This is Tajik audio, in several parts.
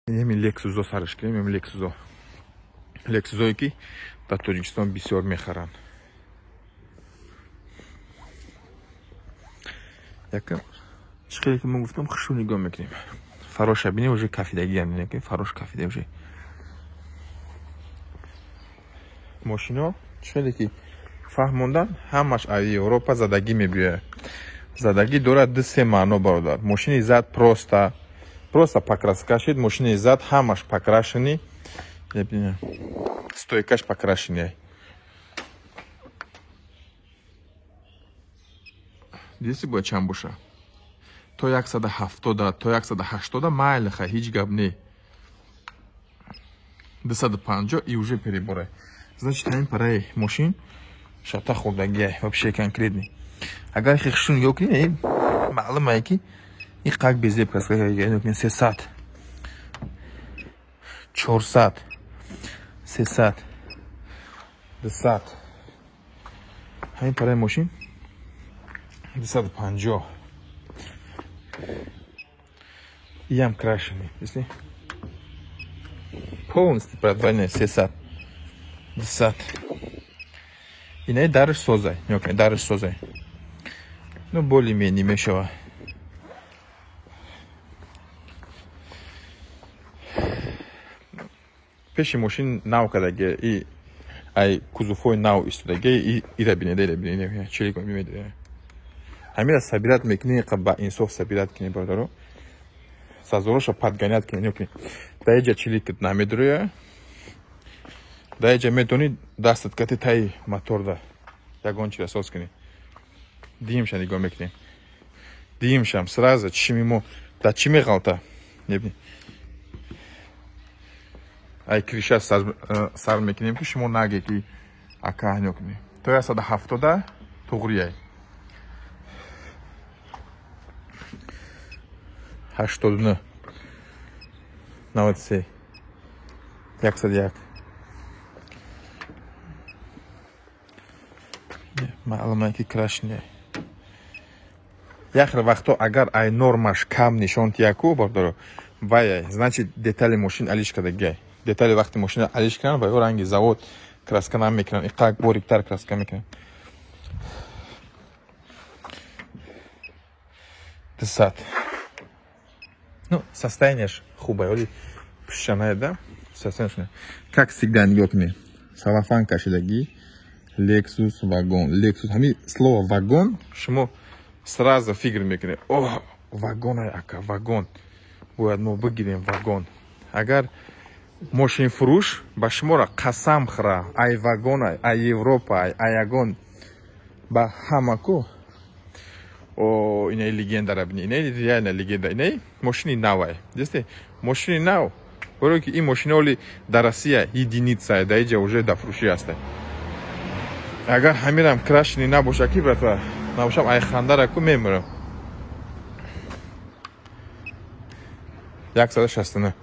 Ин Lexus'о сарыш кирем, ин Lexus'о. Lexus'ои ки дар Тоҷикистон бисёр мехаранд. Якам чиқи ки ман гуфтам хушо нигоҳ мекунем. Фароша бинем уже кафидагиам, ин ки фарош кафида уже. Машино чиқи ки фаҳмондан ҳамаш аз Европа задагӣ мебиёяд. Задагӣ дорад ду-се маъно бародар. Машини зад просто покраскашид, машини зад ҳамаш покрашени. Стойкаш покрашени. Диси бояд чанд боша? То 170, то 180 майли хай, ҳеҷ гап не. 250 и уже переборай. Значит, ҳамин параи машин шата хурдагия, вообще конкретный. Агар хишун ёкин, маълума ки ин как безе праскагаги, 300, 400, 300, 200. Ҳамин параи машин 250. Ям крашеный, если полностью продвойный 300, 200. И на дарыш созай, нёкай, дарыш созай. Ну, более-менее мешава. Пеши машин нав кадаге, и ай кузуфой нав истудаге, и ирабинеде, челиком мимеде. Ҳамира сабират мекунӣ, ба инсоф сабират кунӣ бародаро. Сазороша падганят кунӣ, нёкунӣ. Даиҷа чиликат намедуроя. Даиҷа метонӣ дастат кати таи моторда ягон чира соз кунӣ. Диимша нигоҳ мекунем. Диимшам сразу чишми мо да чӣ меғалта? Небини. Ай криша сар мекунем ки шумо наге ки ака нёкунӣ. То 170 туғрияй. 89, 93, 101. Маълума ки крашне. Яхр вақто агар ай нормаш кам нишонт яку бордоро, вай, значит детали машин алиш кадагай. Детали вақти машина алиш кан, вай ранги завод краска намекунан, иқак бориктар краска мекунан. 200. Ну, состояние хубое, или пшеная, да? Состояние. Как всегда, нигокни. Салафан кашидаги. Lexus вагон. Lexus. Хами слово вагон, шумо сразу фигр мекунем. О, вагон ай ака, вагон. Бояд мо бигирем вагон. Агар машин фурӯш ба шуморо қасам хӯра, ай вагон ай, ай Европа ай, ай ягон ба ҳамаку. О, инай легенда рабни, инай реально легенда, инай машини навай. Десте, машини нав. Боро ки ин машиноли дар Россия единица, даиҷа уже да фурӯши аст. Агар ҳамирам крашни набоша ки братва, набошам ай хандараку мемурам. 169.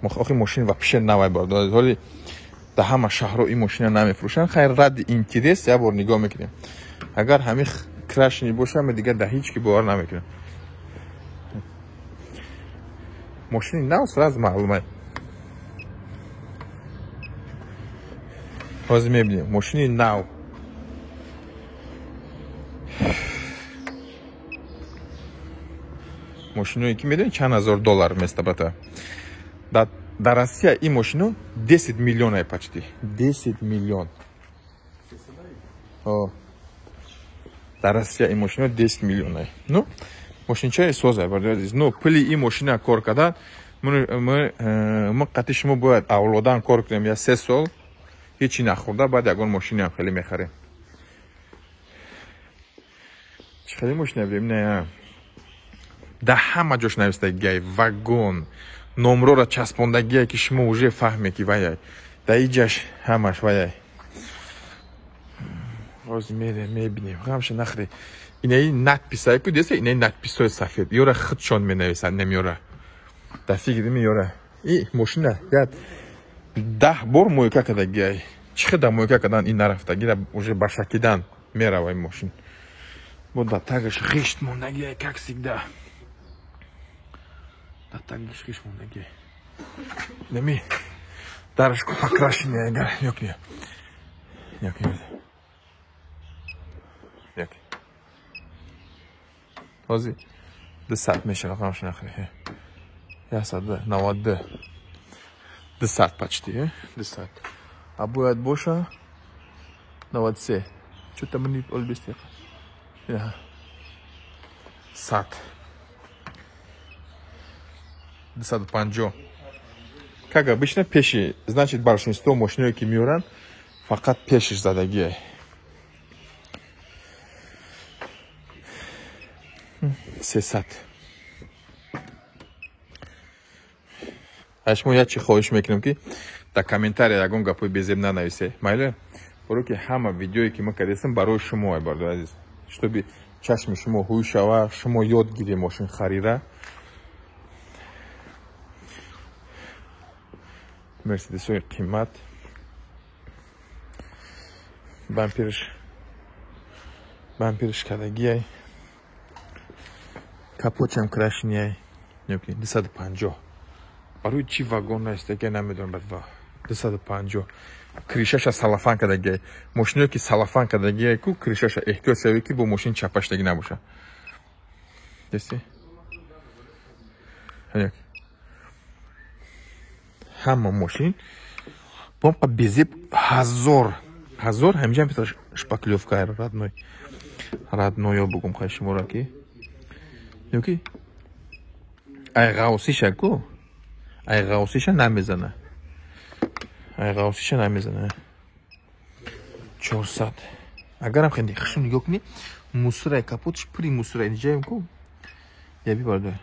Охи машин вообще навай бор. Ҳоли да ҳама шаҳро ин машина намефурӯшанд. Хайр ради интерес я бор нигоҳ мекунем. Агар ҳами крашни боша, ме дигар да ҳеҷ ки бовар намекунем. Машини нав сразу маълумай. Ҳозир мебинем машини нав. Машиное ки медонӣ чанд ҳазор доллар места брата. Дар Россия ин машино 10 миллион ай почти. 10 миллион. Дар Россия ин машино 10 миллион ай. Ну, машинчаи созай бардоз. Ну, пули ин машина кор кардан, мы қати шумо бояд авлодан кор кунем я 3 сол. Ҳечи нахӯрда, баъд ягон машинам хеле мехарем. Чӣ хеле машина бирем? Не. Да ҳама ҷош навистагиай вагон. Номрора часпондагие ки шумо уже фаҳме ки ваяй. Да иҷаш ҳамаш ваяй. Ҳозир мебинем. Ғамша нахре. Инаи надписай ку деса, инаи надписои сафед. Ёра худшон менависад, немёра. Да фигри меёра. И машина яд 10 бор мойка кадагиай. Чӣ хеда мойка кадан ин нарафтагира уже ба шакидан меравай машин. Бо да тагаш хишт мондагиай, как всегда. так гиш мондаги. Неми. Дарашку покрашенный агар. Ёк не. Ёк не. Ёк. Ози. 200 میشه رقمش نخریه. Я сада 92. 200 почти, 200. А будет больше 93. Что-то мне олбистер. Я. Сад. 250. Как обычно пеши, значит большинство машин, которые миран, факат пеши задагия. Сесат. Ашмо я чи хоиш мекунам ки дар комментарий ягон гапои безеб нанависе. Майли? Баро ки ҳама видеое ки ма кардем барои шумо айбарду азиз. Чтобы чашми шумо ҳуй шава, шумо ёд гиред мошин харида. Мерседесои қимат. Бампериш кадагиай. Капочам крашняй. Ёки 250. Барои чи вагон аст, я намедонам бадва. 250. Кришаша салафан кадагиай. Мошиное ки салафан кадагиай ку кришаша эҳтиёт сави ки бо мошин чапаштаги набоша. Дести? Ҳаяк. Ҳама мошин помпа безеб 1000 ҳамҷам петра шпаклёвка родной ё бугум хай шумора ки ёки айғаусиша ку айғаусиша намезана 400 агарам хенди хишун нигоҳ кунӣ мусорай капотиш пури мусорай инҷаем ку я бибарда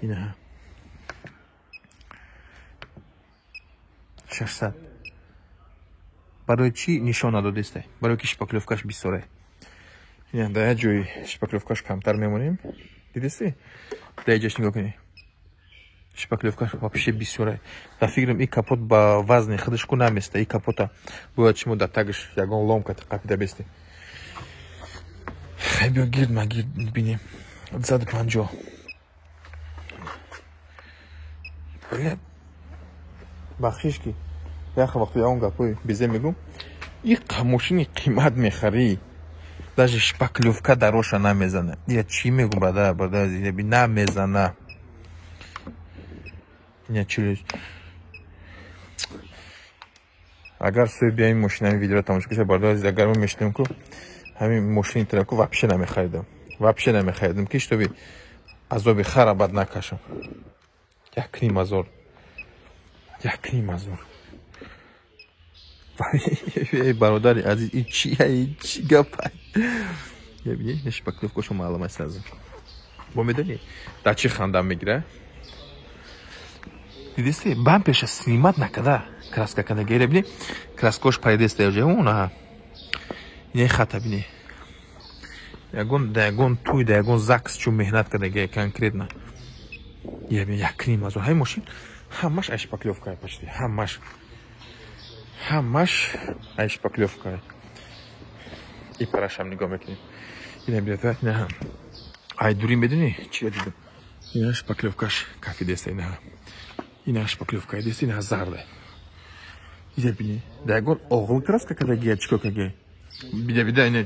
ина 600 барои чӣ нишон надодистай барои ки шпаклёвкаш бисорай ина да як ҷои шпаклёвкаш камтар мемонем дидисти да як ҷош нигоҳ кунӣ шпаклёвкаш вообще бисорай да фикрам ин капот ба вазни худаш ку наместа ин капота бояд шумо да тагиш ягон ломка қапида бести хайбиё гирд бинем 250 бахшиш ки яха вақто я он гапои бизе мегум ин мошини қимат мехарӣ даже шпаклёвка дароша намезана я чӣ мегум брада намезана агар сои биаи мошинами видеоро тамошо киша барда агар мо мешунем ку ҳамин мошини траку вообще намехаридам ки чтобы азоби харабат накашам 1,5 мазор бародари азиз ин чӣ гапа бибини шпаклёвкашо маълум аст аз бо медонӣ дар чӣ хандам мегира дидисти бамперша снимат накарда краска кадагире бини краскош пайдеста яжаона ин хата бини ягон туй да ягон закс чун меҳнат кадагия конкретно я бини 1,5 мазор ҳай мошин ҳамаш ай шпаклёвка почти ҳамаш ай шпаклёвка и парашам нигоҳ мекунем ина биёд ина ай дурӣ медонӣ чия дидам ина шпаклёвкаш кафи деста ина шпаклёвка деста ина зарда ина бини да ягон оғил краска кадагия чико каге бида ина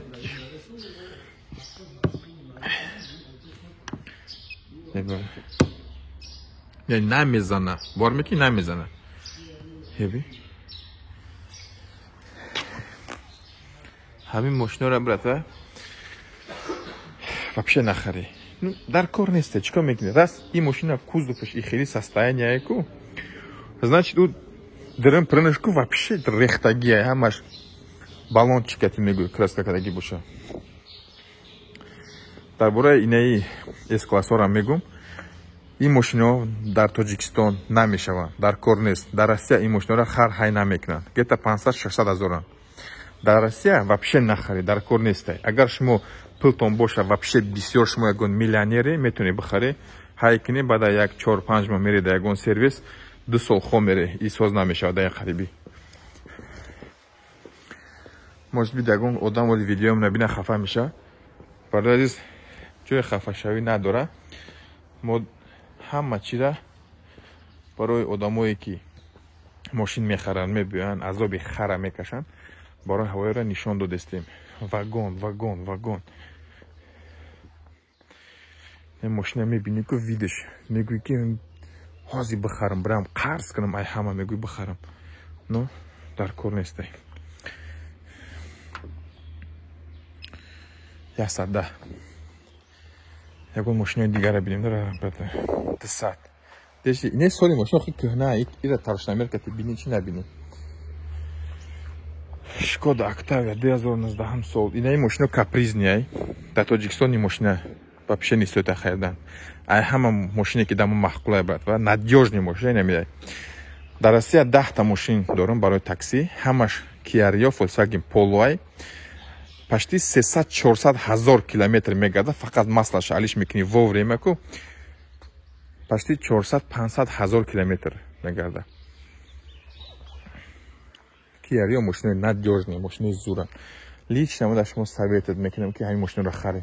намезана бор меки намезана ҳеби ҳамин мошинора брата вообще нахарӣ дар кор несте чикор мекунӣ раз ин мошина кузоваш и хели состояние ку значит у дрым прынышку вообще рехтагия ҳамаш баллончика ти мегӯй краска кадаги боша дар бораи инаи с-классора мегӯм ин мошинаҳо дар тоҷикистон намешаванд дар кор нест дар россия ин мошинаҳоро хар ҳай намекунанд гета 500-600 ҳазоранд дар россия вообще нахаред дар кор нестай агар шумо пултон боша вообще бисёр шумо ягон миллионере метавонед бихаред ҳай кунед баъда 4-5 моҳ меред да ягон сервис 2 сол хо меред и соз намешавад да як харибӣ может бит ягон одам оли видеоам набина хафа меша برادر عزیز جای خفه شوی نداره. ما همه چی را برای آدمایی که ماشین میخرن میبیان عذاب خره میکشن برای هوایی را نشان دادستیم. واگن این ماشین میبینی که ویدش میگوی که حاضی بخرم برم قرض کنم ای همه میگوی بخرم نه در کار نیسته. 110 یکون ماشین دیگر را بینیم داره برده 200 دیش اینه سالی ماشین خیلی کهنه ایره ترش نمیر که بینی چی نبینی. شکودا اکتاویا 2019 هم سال. اینه ماشین کپریزنی در تاجیکستان این ماشین با پیش نیستویت خریدن. ای همه ماشینی که دم محقوله برد و ندیوژنی ماشین نمیده. در روسیه 10 تا ماشین دارم برای تاکسی. همش کیاریا فولکسواген پولوای. почти 300-400 هزار کیلومتر میگرده. فقط مسئلهش علیش میکنی ووریمه کو почти 400-500 هزار کیلومتر میگرده. کیاریا ماشین ندیوژنی ماشین زورن. لیچ نموده شما سویتت میکنم که همین ماشین رو خری.